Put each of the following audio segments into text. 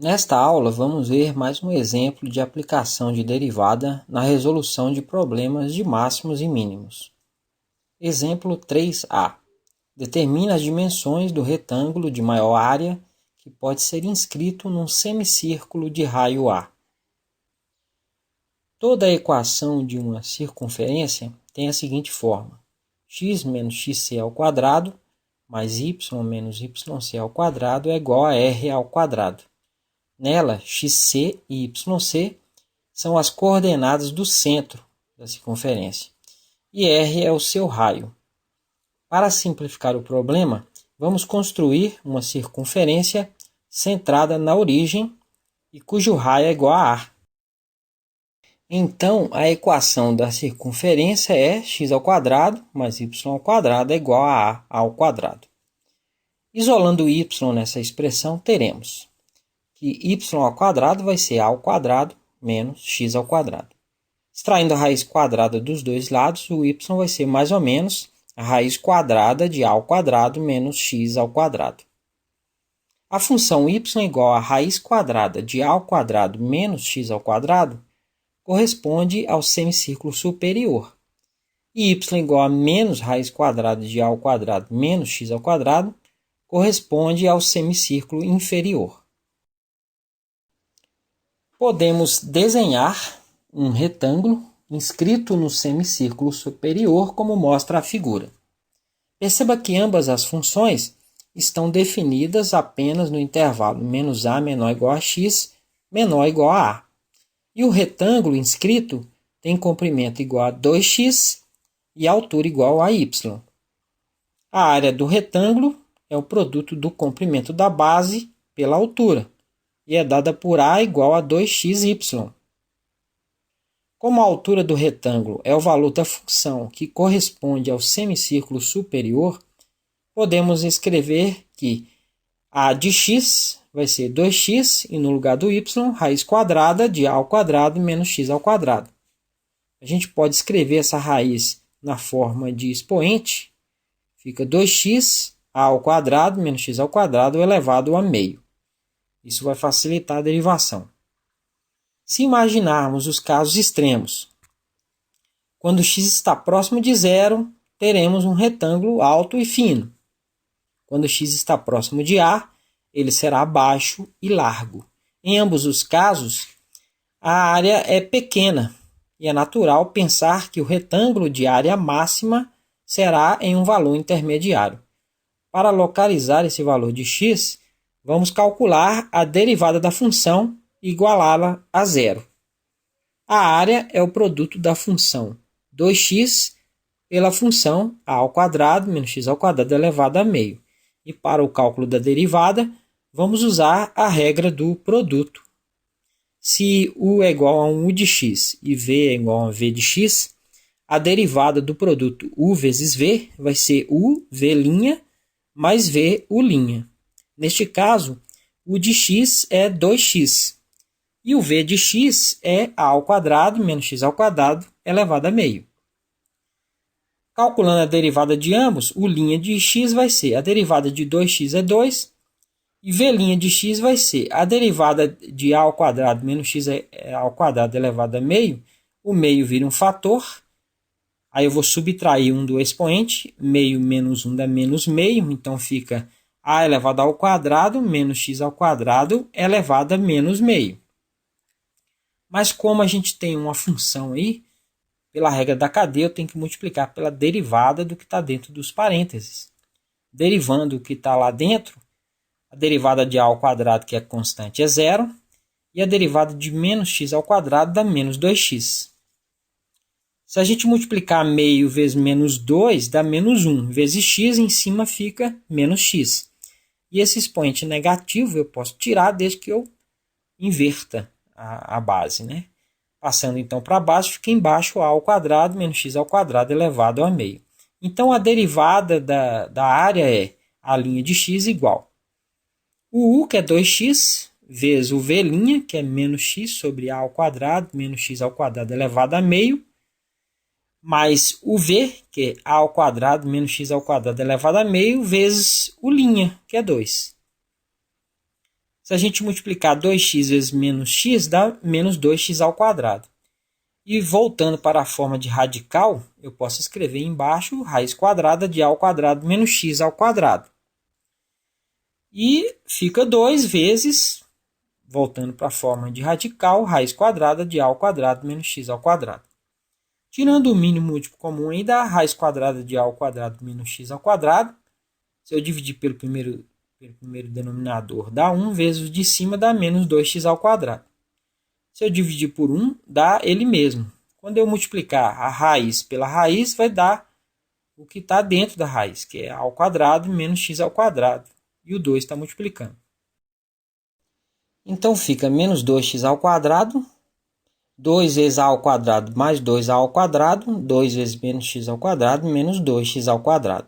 Nesta aula, vamos ver mais um exemplo de aplicação de derivada na resolução de problemas de máximos e mínimos. Exemplo 3a. Determina as dimensões do retângulo de maior área que pode ser inscrito num semicírculo de raio A. Toda a equação de uma circunferência tem a seguinte forma: x menos xc ao quadrado mais y menos yc ao quadrado é igual a r ao quadrado. Nela, xc e yc são as coordenadas do centro da circunferência e r é o seu raio. Para simplificar o problema, vamos construir uma circunferência centrada na origem e cujo raio é igual a A. Então, a equação da circunferência é x ao quadrado mais y ao quadrado é igual a A ao quadrado. Isolando o y nessa expressão, teremos que y ao quadrado vai ser a ao quadrado menos x ao quadrado. Extraindo a raiz quadrada dos dois lados, o y vai ser mais ou menos a raiz quadrada de a ao quadrado menos x ao quadrado. A função y igual a raiz quadrada de a ao quadrado menos x ao quadrado corresponde ao semicírculo superior. E y igual a menos raiz quadrada de a ao quadrado menos x ao quadrado corresponde ao semicírculo inferior. Podemos desenhar um retângulo inscrito no semicírculo superior, como mostra a figura. Perceba que ambas as funções estão definidas apenas no intervalo menos a menor ou igual a x, menor ou igual a a. E o retângulo inscrito tem comprimento igual a 2x e altura igual a y. A área do retângulo é o produto do comprimento da base pela altura e é dada por a igual a 2xy. Como a altura do retângulo é o valor da função que corresponde ao semicírculo superior, podemos escrever que a de x vai ser 2x e no lugar do y, raiz quadrada de a ao quadrado menos x ao quadrado. A gente pode escrever essa raiz na forma de expoente. Fica 2x a ao quadrado menos x ao quadrado elevado a meio. Isso vai facilitar a derivação. Se imaginarmos os casos extremos, quando x está próximo de zero, teremos um retângulo alto e fino. Quando x está próximo de A, ele será baixo e largo. Em ambos os casos, a área é pequena e é natural pensar que o retângulo de área máxima será em um valor intermediário. Para localizar esse valor de x, vamos calcular a derivada da função e igualá-la a zero. A área é o produto da função 2x pela função a ao quadrado menos x ao quadrado elevado a meio. E para o cálculo da derivada, vamos usar a regra do produto. Se u é igual a 1u de x e v é igual a v de x, a derivada do produto u vezes v vai ser u v' mais v u'. Neste caso, u de x é 2x e o v de x é a ao quadrado menos x ao quadrado elevado a meio. Calculando a derivada de ambos, u' de x vai ser a derivada de 2x é 2, e v' de x vai ser a derivada de a ao quadrado menos x ao quadrado elevado a meio. O meio vira um fator, aí eu vou subtrair 1 do expoente, meio menos 1 dá menos meio, então fica a elevado ao quadrado menos x ao quadrado elevado a menos meio. Mas como a gente tem uma função aí, pela regra da cadeia, eu tenho que multiplicar pela derivada do que está dentro dos parênteses. Derivando o que está lá dentro, a derivada de a ao quadrado, que é constante, é zero, e a derivada de menos x ao quadrado dá menos 2x. Se a gente multiplicar meio vezes menos 2, dá menos 1, vezes x, em cima fica menos x. E esse expoente negativo eu posso tirar desde que eu inverta a base, né? Passando então para baixo, fica embaixo a ao quadrado menos x ao quadrado elevado a meio. Então, a derivada da área é a linha de x igual o u, que é 2x, vezes o v', que é menos x sobre a ao quadrado menos x ao quadrado elevado a meio, mais o v, que é a ao quadrado menos x ao quadrado elevado a meio, vezes o', que é 2. Se a gente multiplicar 2x vezes menos x, dá menos 2x ao quadrado. E voltando para a forma de radical, eu posso escrever embaixo raiz quadrada de a ao quadrado menos x ao quadrado. E fica 2 vezes, voltando para a forma de radical, raiz quadrada de a ao quadrado menos x ao quadrado. Tirando o mínimo múltiplo comum aí, dá raiz quadrada de a ao quadrado menos x ao quadrado. Se eu dividir pelo primeiro denominador, dá 1 vezes o de cima, dá menos 2x ao quadrado. Se eu dividir por 1, dá ele mesmo. Quando eu multiplicar a raiz pela raiz, vai dar o que está dentro da raiz, que é a ao quadrado menos x ao quadrado. E o 2 está multiplicando. Então fica menos 2x ao quadrado, 2 vezes a ao quadrado mais 2a ao quadrado, 2 vezes menos x ao quadrado, menos 2x ao quadrado.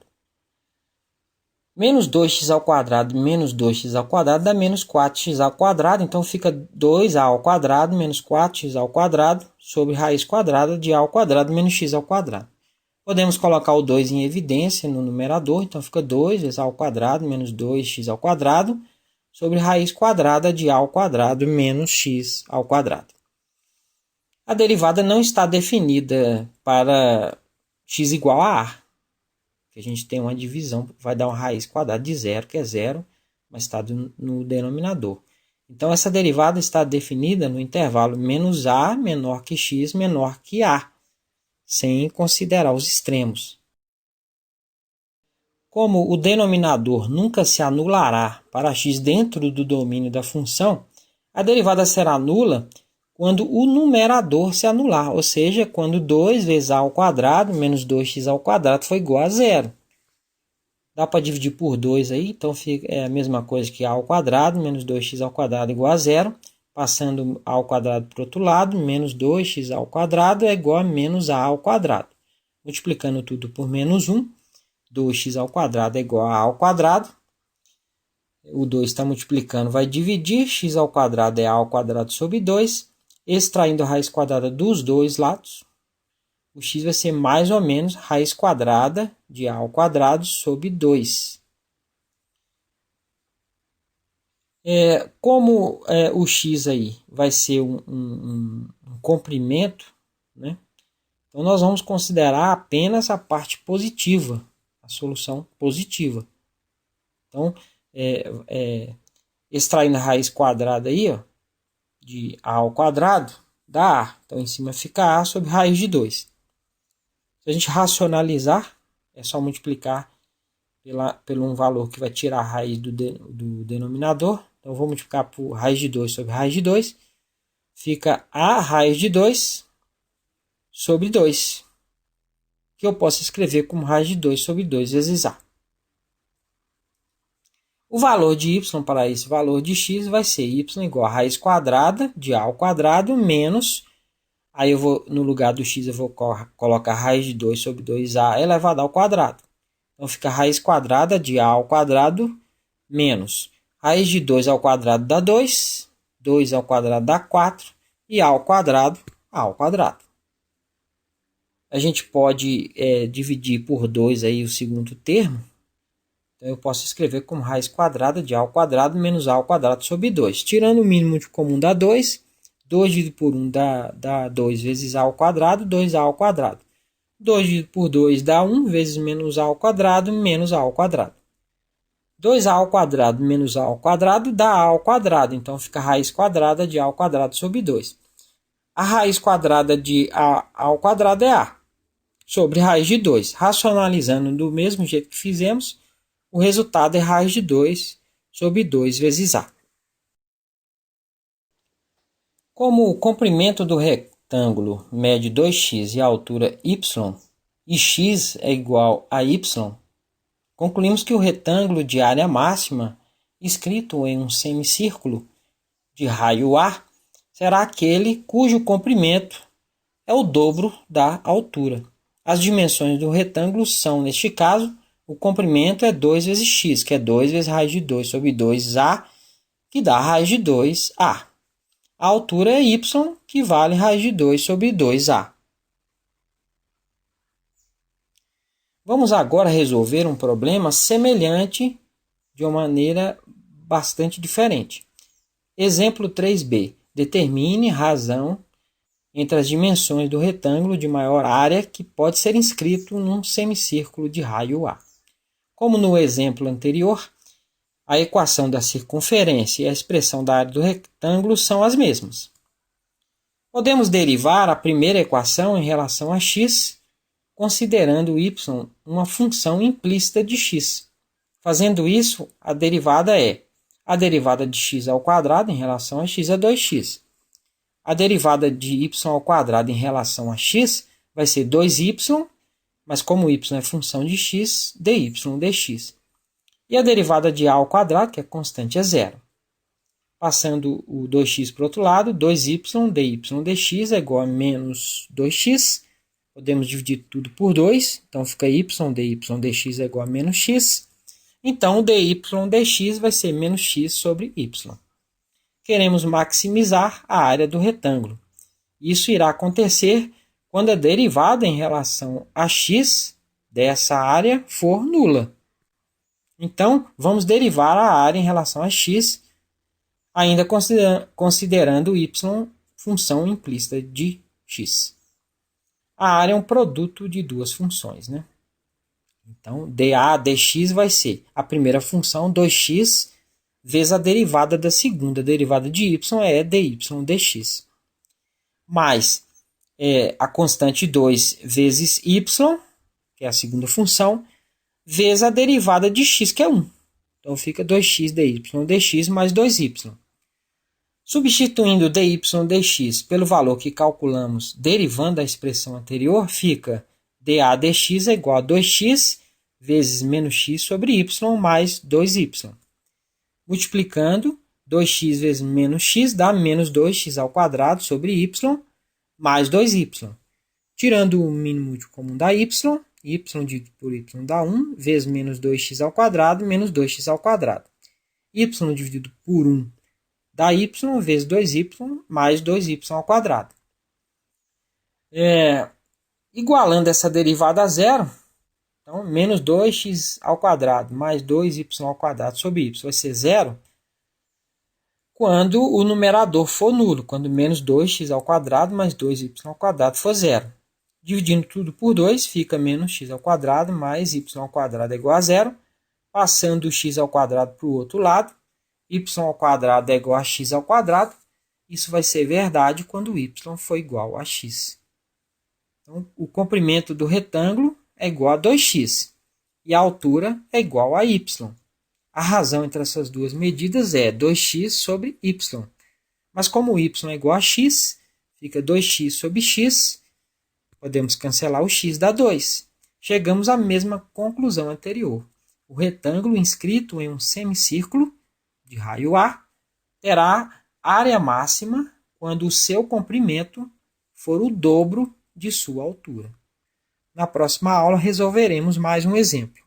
Menos 2x ao quadrado menos 2x ao quadrado dá menos 4x ao quadrado. Então fica 2a ao quadrado menos 4x ao quadrado sobre raiz quadrada de a ao quadrado menos x ao quadrado. Podemos colocar o 2 em evidência no numerador. Então fica 2 vezes a ao quadrado menos 2x ao quadrado sobre raiz quadrada de a ao quadrado menos x ao quadrado. A derivada não está definida para x igual a a. Que a gente tem uma divisão, vai dar uma raiz quadrada de zero, que é zero, mas está no denominador. Então, essa derivada está definida no intervalo menos a menor que x menor que a, sem considerar os extremos. Como o denominador nunca se anulará para x dentro do domínio da função, a derivada será nula quando o numerador se anular, ou seja, quando 2 vezes a ao quadrado menos 2x ao quadrado for igual a zero. Dá para dividir por 2 aí, então é a mesma coisa que a ao quadrado menos 2x ao quadrado igual a zero. Passando a ao quadrado para o outro lado, menos 2x ao quadrado é igual a menos a ao quadrado. Multiplicando tudo por menos 1, 2x ao quadrado é igual a ao quadrado. O 2 está multiplicando, vai dividir, x ao quadrado é a ao quadrado sobre 2. Extraindo a raiz quadrada dos dois lados, o x vai ser mais ou menos raiz quadrada de a ao quadrado sobre 2. Como o x aí vai ser um comprimento, né? Então nós vamos considerar apenas a parte positiva, a solução positiva. Então, extraindo a raiz quadrada aí, ó, de a ao quadrado, dá a. Então, em cima fica a sobre raiz de 2. Se a gente racionalizar, é só multiplicar pelo um valor que vai tirar a raiz do denominador. Então, eu vou multiplicar por raiz de 2 sobre raiz de 2. Fica a raiz de 2 sobre 2. Que eu posso escrever como raiz de 2 sobre 2 vezes a. O valor de y para esse valor de x vai ser y igual a raiz quadrada de a ao quadrado menos, aí eu vou, no lugar do x eu vou colocar raiz de 2 sobre 2a elevado ao quadrado. Então fica raiz quadrada de a ao quadrado menos raiz de 2 ao quadrado dá 2, 2 ao quadrado dá 4 e a ao quadrado, a ao quadrado. A gente pode dividir por 2 aí o segundo termo. Então, eu posso escrever como raiz quadrada de a ao quadrado menos a ao quadrado sobre 2. Tirando o mínimo de comum dá 2. 2 dividido por 1 dá 2 vezes a ao quadrado, 2a ao quadrado. 2 dividido por 2 dá 1 vezes menos a ao quadrado, menos a ao quadrado. 2a ao quadrado menos a ao quadrado dá a ao quadrado. Então, fica a raiz quadrada de a ao quadrado sobre 2. A raiz quadrada de a ao quadrado é a sobre raiz de 2. Racionalizando do mesmo jeito que fizemos, o resultado é raiz de 2 sobre 2 vezes a. Como o comprimento do retângulo mede 2x e a altura y, e x é igual a y, concluímos que o retângulo de área máxima, escrito em um semicírculo de raio A, será aquele cujo comprimento é o dobro da altura. As dimensões do retângulo são, neste caso, o comprimento é 2 vezes x, que é 2 vezes raiz de 2 sobre 2a, que dá raiz de 2a. A altura é y, que vale raiz de 2 sobre 2a. Vamos agora resolver um problema semelhante de uma maneira bastante diferente. Exemplo 3b. Determine razão entre as dimensões do retângulo de maior área que pode ser inscrito num semicírculo de raio A. Como no exemplo anterior, a equação da circunferência e a expressão da área do retângulo são as mesmas. Podemos derivar a primeira equação em relação a x, considerando y uma função implícita de x. Fazendo isso, a derivada é a derivada de x ao quadrado em relação a x é 2x. A derivada de y ao quadrado em relação a x vai ser 2y, mas como y é função de x, dy dx. E a derivada de a ao quadrado, que é constante, é zero. Passando o 2x para o outro lado, 2y dy dx é igual a menos 2x. Podemos dividir tudo por 2, então fica y dy dx é igual a menos x. Então, o dy dx vai ser menos x sobre y. Queremos maximizar a área do retângulo. Isso irá acontecer quando a derivada em relação a x dessa área for nula. Então, vamos derivar a área em relação a x, ainda considerando y função implícita de x. A área é um produto de duas funções, né? Então, dA dx vai ser a primeira função, 2x, vezes a derivada da segunda. A derivada de y é dy dx. Mais a constante 2 vezes y, que é a segunda função, vezes a derivada de x, que é 1. Então, fica 2x dy dx mais 2y. Substituindo dy dx pelo valor que calculamos derivando a expressão anterior, fica dA dx é igual a 2x vezes menos x sobre y mais 2y. Multiplicando, 2x vezes menos x dá menos 2x ao quadrado sobre y mais 2y. Tirando o mínimo comum da y dividido por y dá 1, vezes menos 2x ao quadrado, menos 2x ao quadrado. Y dividido por 1 dá y, vezes 2y, mais 2y ao quadrado. Igualando essa derivada a zero, então, menos 2x ao quadrado, mais 2y ao quadrado sobre y vai ser zero, quando o numerador for nulo, quando menos 2x ao quadrado mais 2y ao quadrado for zero. Dividindo tudo por 2, fica menos x ao quadrado mais y ao quadrado é igual a zero. Passando o x ao quadrado para o outro lado, y ao quadrado é igual a x ao quadrado. Isso vai ser verdade quando y for igual a x. Então, o comprimento do retângulo é igual a 2x e a altura é igual a y. A razão entre essas duas medidas é 2x sobre y. Mas como y é igual a x, fica 2x sobre x. Podemos cancelar o x, dá 2. Chegamos à mesma conclusão anterior. O retângulo inscrito em um semicírculo de raio A terá área máxima quando o seu comprimento for o dobro de sua altura. Na próxima aula resolveremos mais um exemplo.